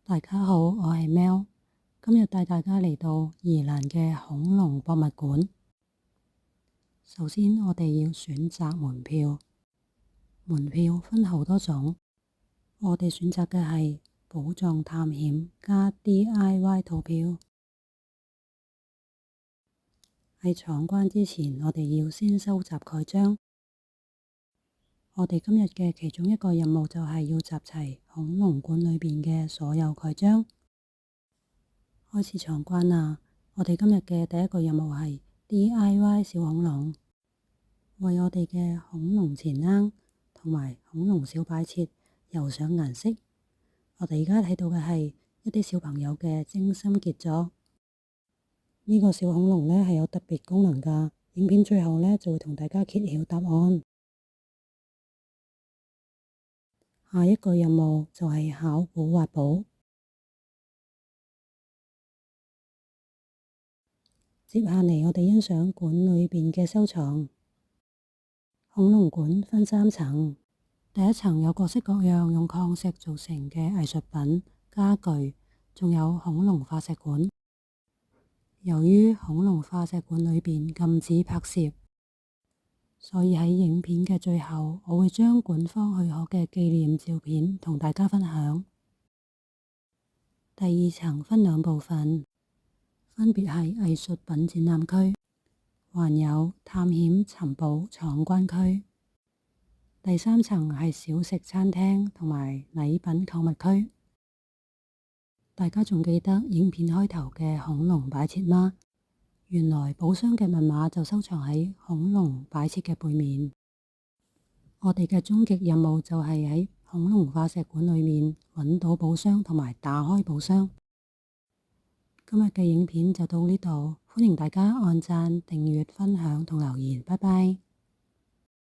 大家好，我係喵，今日帶大家嚟到宜蘭嘅恐龍博物館。首先，我哋要選擇門票，門票分好多種，我哋選擇嘅係寶藏探險加 DIY 套票。喺闖關之前，我哋要先收集蓋章。我哋今日嘅其中一個任務就係要集齊恐龍館裏邊嘅所有蓋章。開始闖關啦！我哋今日嘅第一個任務係 DIY 小恐龍，為我哋嘅恐龍錢罌同埋恐龍小擺設油上顏色。我哋而家睇到嘅係一啲小朋友嘅精心傑作。呢個小恐龍呢係有特別功能㗎，影片最後呢就會同大家揭曉答案。下一個任務就係考古挖寶。接下嚟，我哋欣賞館裏邊嘅收藏。恐龍館分3層，第一層有各式各樣用礦石做成嘅藝術品、家具，仲有恐龍化石館。由於恐龍化石館裏邊禁止拍攝，所以喺影片嘅最後，我會將館方許可嘅紀念照片同大家分享。第2層分2部分，分別係藝術品展覽區，還有探險尋寶闖關區。第3層係小食餐廳同埋禮品購物區。大家仲記得影片開頭嘅恐龍擺設嗎？原來寶箱嘅密碼就收藏喺恐龍擺設嘅背面。我哋嘅終極任務就係喺恐龍化石館裏面揾到寶箱同埋打開寶箱。今日嘅影片就到呢度，歡迎大家按讚、訂閱、分享同留言，拜拜。